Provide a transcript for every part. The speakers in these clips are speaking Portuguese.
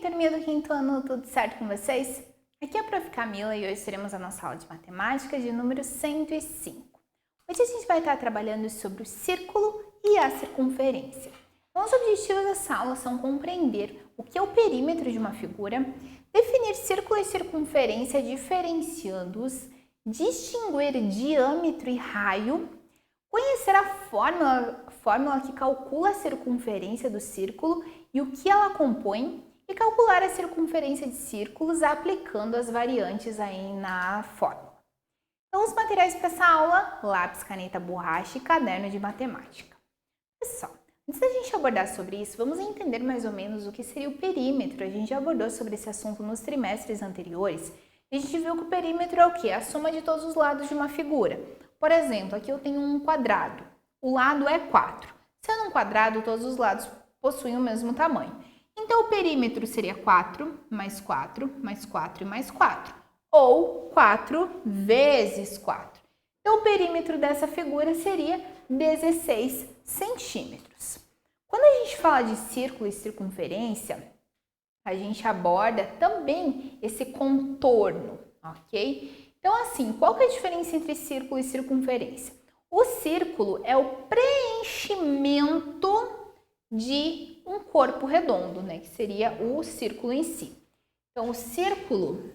turminha do quinto ano, tudo certo com vocês? Aqui é a Prof. Camila e hoje teremos a nossa aula de matemática de número 105. Hoje a gente vai estar trabalhando sobre o círculo e a circunferência. Então, os objetivos dessa aula são compreender o que é o perímetro de uma figura, definir círculo e circunferência diferenciando-os, distinguir diâmetro e raio, conhecer a fórmula que calcula a circunferência do círculo e o que ela compõe e calcular a circunferência de círculos aplicando as variantes aí na fórmula. Então, os materiais para essa aula, lápis, caneta, borracha e caderno de matemática. Pessoal, antes da gente abordar sobre isso, vamos entender mais ou menos o que seria o perímetro. A gente já abordou sobre esse assunto nos trimestres anteriores. A gente viu que o perímetro é o quê? A soma de todos os lados de uma figura. Por exemplo, aqui eu tenho um quadrado. O lado é 4. Sendo um quadrado, todos os lados possuem o mesmo tamanho. Então, o perímetro seria 4 mais 4 mais 4 e mais 4. Ou 4 vezes 4. Então, o perímetro dessa figura seria 16 centímetros. Quando a gente fala de círculo e circunferência, a gente aborda também esse contorno, ok? Então, assim, qual que é a diferença entre círculo e circunferência? O círculo é o preenchimento de um corpo redondo, né? Que seria o círculo em si. Então, o círculo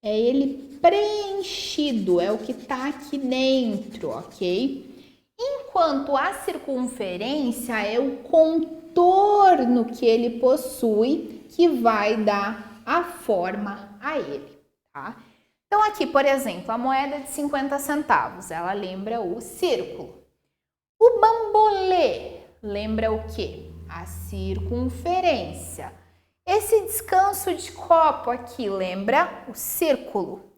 é ele preenchido, é o que está aqui dentro, ok? Enquanto a circunferência é o contorno que ele possui, que vai dar a forma a ele, tá? Então, aqui, por exemplo, a moeda de 50 centavos, ela lembra o círculo. O bambolê lembra o quê? A circunferência. Esse descanso de copo aqui lembra o círculo.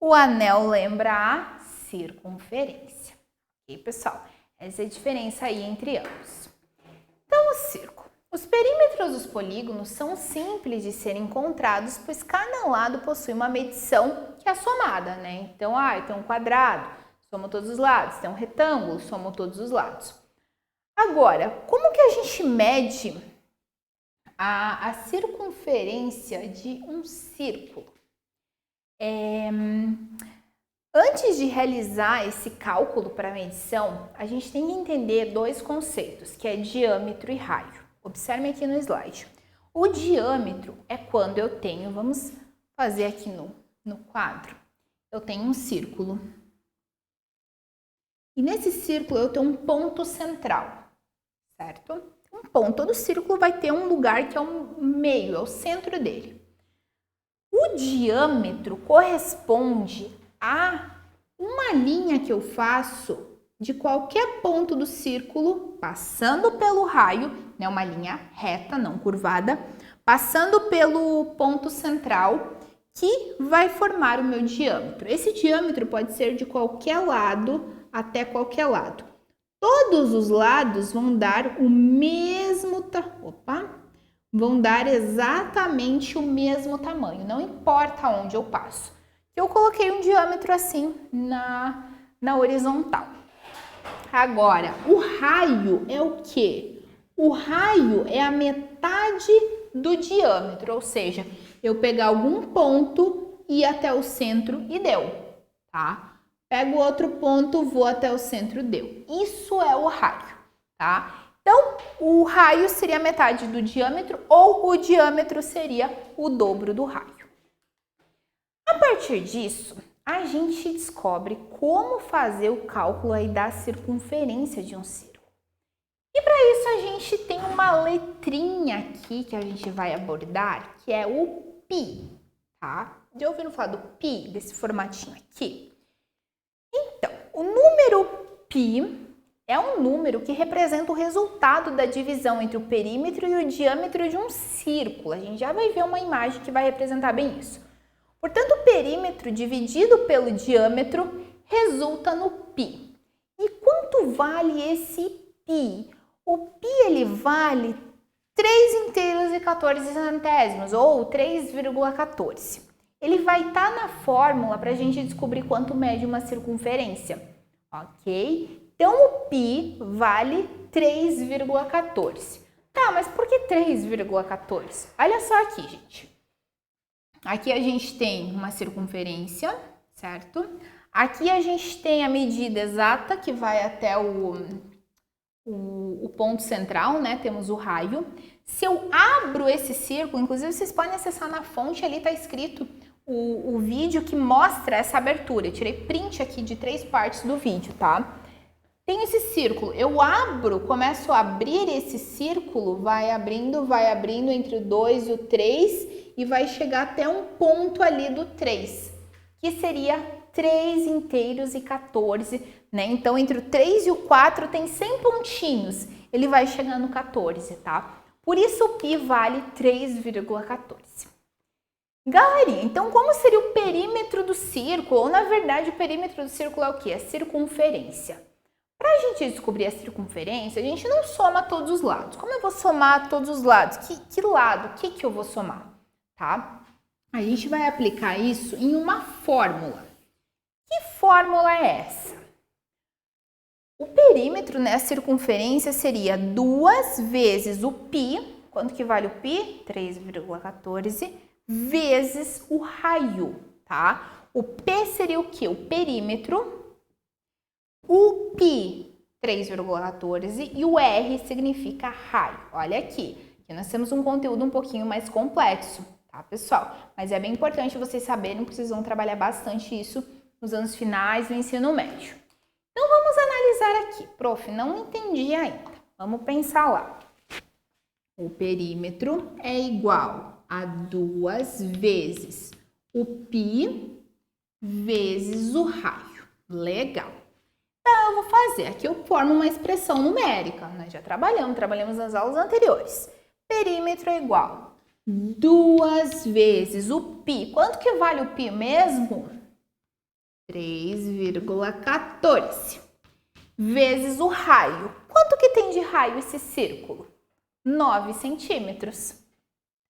O anel lembra a circunferência. Ok, pessoal? Essa é a diferença aí entre ambos. Então, o círculo. Os perímetros dos polígonos são simples de serem encontrados, pois cada lado possui uma medição que é somada, né? Então, tem um quadrado, soma todos os lados, tem um retângulo, soma todos os lados. Agora, como que a gente mede a circunferência de um círculo? Antes de realizar esse cálculo para medição, a gente tem que entender dois conceitos, que é diâmetro e raio. Observe aqui no slide. O diâmetro é quando eu tenho, vamos fazer aqui no quadro, eu tenho um círculo. E nesse círculo eu tenho um ponto central, certo? Um ponto, todo círculo vai ter um lugar que é o meio, é o centro dele. O diâmetro corresponde a uma linha que eu faço de qualquer ponto do círculo, passando pelo raio, né, uma linha reta, não curvada, passando pelo ponto central, que vai formar o meu diâmetro. Esse diâmetro pode ser de qualquer lado até qualquer lado. Todos os lados vão dar o mesmo, vão dar exatamente o mesmo tamanho, não importa onde eu passo. Eu coloquei um diâmetro assim na horizontal. Agora, o raio é o quê? O raio é a metade do diâmetro, ou seja, eu pegar algum ponto e ir até o centro e deu, tá? Pego outro ponto, vou até o centro, deu. Isso é o raio, tá? Então, o raio seria a metade do diâmetro ou o diâmetro seria o dobro do raio. A partir disso, a gente descobre como fazer o cálculo aí da circunferência de um círculo. E para isso a gente tem uma letrinha aqui que a gente vai abordar, que é o π, tá? Já ouviram falar do π, desse formatinho aqui? Então, o número π é um número que representa o resultado da divisão entre o perímetro e o diâmetro de um círculo. A gente já vai ver uma imagem que vai representar bem isso. Portanto, o perímetro dividido pelo diâmetro resulta no π. E quanto vale esse π? O π ele vale 3,14, ou 3,14. Ele vai estar na fórmula para a gente descobrir quanto mede uma circunferência, ok? Então, o π vale 3,14. Tá, mas por que 3,14? Olha só aqui, gente. Aqui a gente tem uma circunferência, certo? Aqui a gente tem a medida exata que vai até o ponto central, né? Temos o raio. Se eu abro esse círculo, inclusive vocês podem acessar na fonte, ali tá escrito o vídeo que mostra essa abertura. Eu tirei print aqui de 3 partes do vídeo, tá? Tem esse círculo, eu abro, começo a abrir esse círculo, vai abrindo entre o 2 e o 3 e vai chegar até um ponto ali do 3, que seria 3 inteiros e 14, né? Então, entre o 3 e o 4 tem 100 pontinhos, ele vai chegar no 14, tá? Por isso o π vale 3,14. Galerinha, então como seria o perímetro do círculo? Ou na verdade o perímetro do círculo é o quê? A circunferência. Para a gente descobrir a circunferência, a gente não soma todos os lados. Como eu vou somar todos os lados? Que lado? O que eu vou somar? Tá? A gente vai aplicar isso em uma fórmula. Que fórmula é essa? O perímetro, né, a circunferência seria 2 vezes o π. Quanto que vale o π? 3,14 vezes o raio, tá? O P seria o quê? O perímetro. O π, 3,14, e o R significa raio. Olha aqui nós temos um conteúdo um pouquinho mais complexo, tá, pessoal? Mas é bem importante vocês saberem, porque vocês vão trabalhar bastante isso nos anos finais do ensino médio. Então, vamos analisar aqui. Prof, não entendi ainda. Vamos pensar lá. O perímetro é igual a 2 vezes o π vezes o raio. Legal. Então, eu vou fazer. Aqui eu formo uma expressão numérica. Nós já trabalhamos nas aulas anteriores. Perímetro é igual a 2 vezes o π. Quanto que vale o π mesmo? 3,14. Vezes o raio. Quanto que tem de raio esse círculo? 9 centímetros.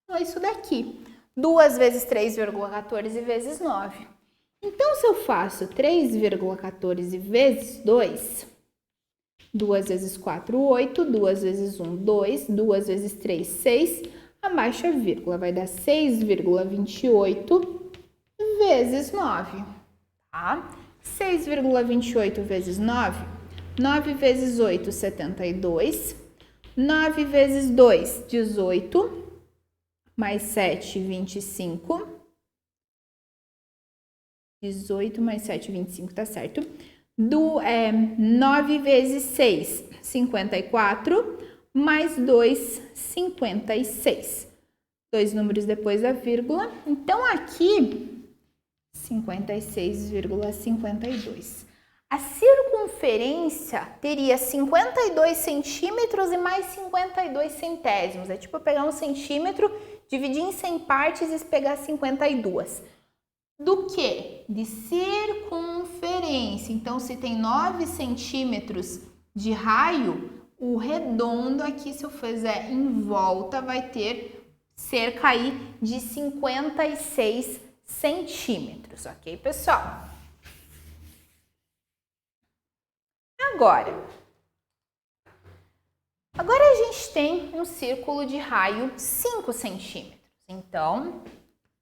Então, é isso daqui. 2 vezes 3,14 vezes 9. Então, se eu faço 3,14 vezes 2, 2 vezes 4, 8, 2 vezes 1, 2, 2 vezes 3, 6, abaixo a vírgula, vai dar 6,28 vezes 9, tá? 6,28 vezes 9, 9 vezes 8, 72, 9 vezes 2, 18, mais 7, 25, 18 mais 7, 25, tá certo? 9 vezes 6, 54, mais 2, 56. 2 números depois da vírgula. Então, aqui, 56,52. A circunferência teria 52 centímetros e mais 52 centésimos. É tipo eu pegar um centímetro, dividir em 100 partes e pegar 52. Do que? De circunferência. Então, se tem 9 centímetros de raio, o redondo aqui, se eu fizer em volta, vai ter cerca aí de 56 centímetros, ok, pessoal? Agora a gente tem um círculo de raio 5 centímetros. Então,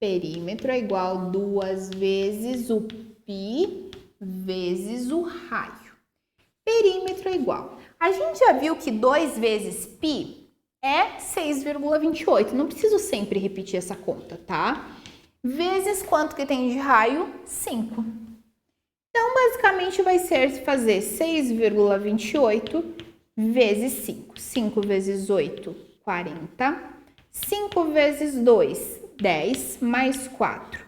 perímetro é igual a 2 vezes o π vezes o raio. Perímetro é igual. A gente já viu que 2 vezes π é 6,28. Não preciso sempre repetir essa conta, tá? Vezes quanto que tem de raio? 5. Então, basicamente, vai ser fazer 6,28 vezes 5. 5 vezes 8, 40. 5 vezes 2, 10, mais 4,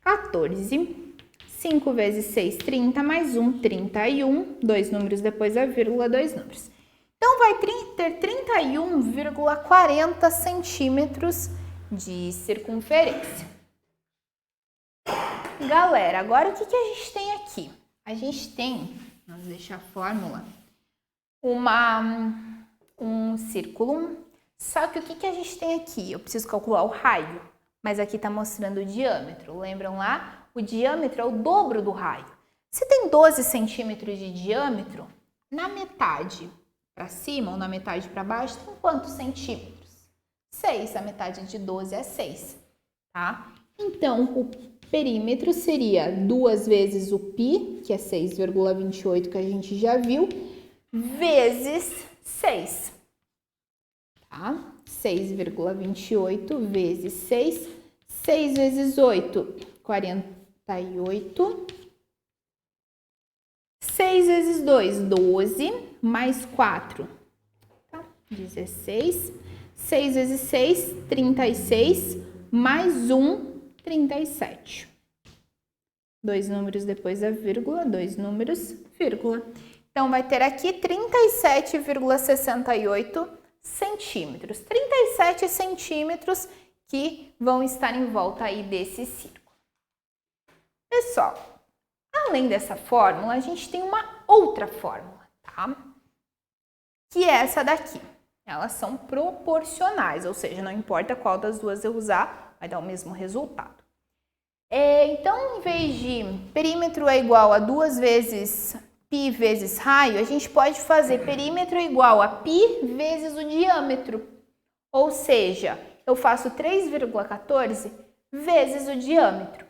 14. 5 vezes 6, 30, mais 1, 31. 2 números depois da vírgula, 2 números. Então, vai ter 31,40 centímetros de circunferência. Galera, agora o que a gente tem aqui? A gente tem, vamos deixar a fórmula, um círculo. Só que o que a gente tem aqui? Eu preciso calcular o raio, mas aqui está mostrando o diâmetro. Lembram lá? O diâmetro é o dobro do raio. Se tem 12 centímetros de diâmetro, na metade para cima ou na metade para baixo, tem quantos centímetros? 6, a metade de 12 é 6, tá? Então, o perímetro seria 2 vezes o π, que é 6,28 que a gente já viu, vezes 6, tá? 6,28 vezes 6, 6 vezes 8, 48. 6 vezes 2, 12, mais 4, tá? 16. 6 vezes 6, 36, mais 1, 37. 2 números depois da vírgula, 2 números, vírgula. Então, vai ter aqui 37,68 centímetros. 37 centímetros que vão estar em volta aí desse círculo. Pessoal, além dessa fórmula, a gente tem uma outra fórmula, tá? Que é essa daqui. Elas são proporcionais, ou seja, não importa qual das duas eu usar, vai dar o mesmo resultado. Então, em vez de perímetro é igual a 2 vezes π vezes raio, a gente pode fazer perímetro igual a π vezes o diâmetro. Ou seja, eu faço 3,14 vezes o diâmetro.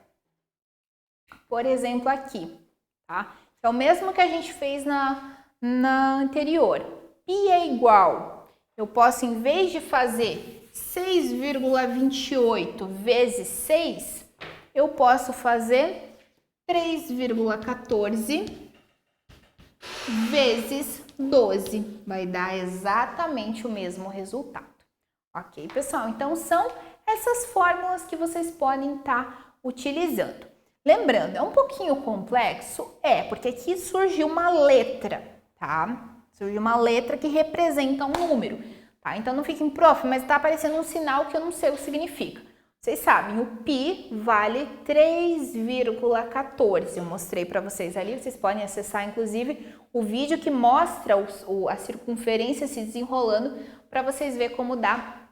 Por exemplo, aqui, tá? É o mesmo que a gente fez na anterior. Π é igual, eu posso, em vez de fazer 6,28 vezes 6, eu posso fazer 3,14 vezes 12. Vai dar exatamente o mesmo resultado. Ok, pessoal? Então, são essas fórmulas que vocês podem estar utilizando. Lembrando, é um pouquinho complexo? Porque aqui surgiu uma letra, tá? Surgiu uma letra que representa um número, tá? Então, não fiquem, prof, mas tá aparecendo um sinal que eu não sei o que significa. Vocês sabem, o π vale 3,14. Eu mostrei para vocês ali, vocês podem acessar, inclusive, o vídeo que mostra a circunferência se desenrolando para vocês verem como dá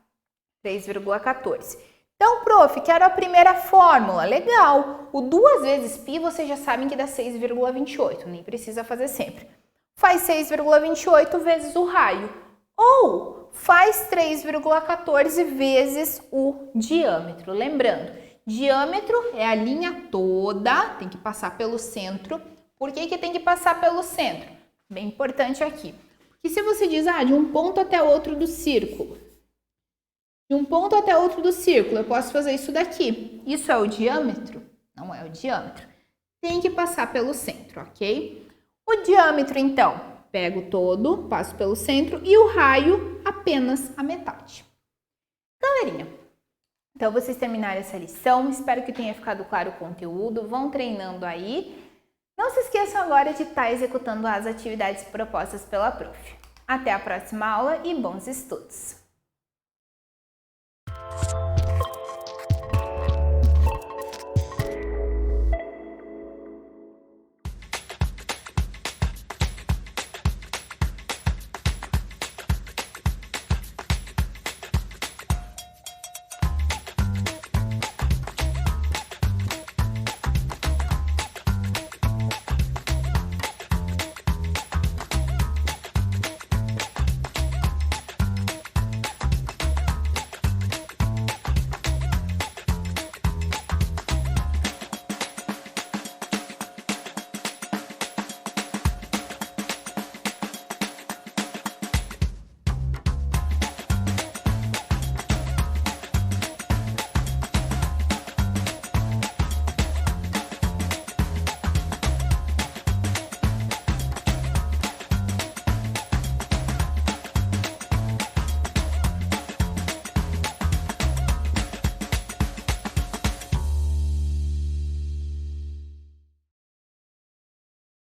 3,14. Então, prof, quero a primeira fórmula. Legal. O 2 vezes π, vocês já sabem que dá 6,28. Nem precisa fazer sempre. Faz 6,28 vezes o raio. Ou faz 3,14 vezes o diâmetro. Lembrando, diâmetro é a linha toda, tem que passar pelo centro. Por que tem que passar pelo centro? Bem importante aqui. Porque se você diz, de um ponto até outro do círculo, de um ponto até outro do círculo, eu posso fazer isso daqui. Isso é o diâmetro? Não é o diâmetro. Tem que passar pelo centro, ok? O diâmetro, então, pego todo, passo pelo centro e o raio apenas a metade. Galerinha, então vocês terminaram essa lição. Espero que tenha ficado claro o conteúdo. Vão treinando aí. Não se esqueçam agora de estar executando as atividades propostas pela prof. Até a próxima aula e bons estudos!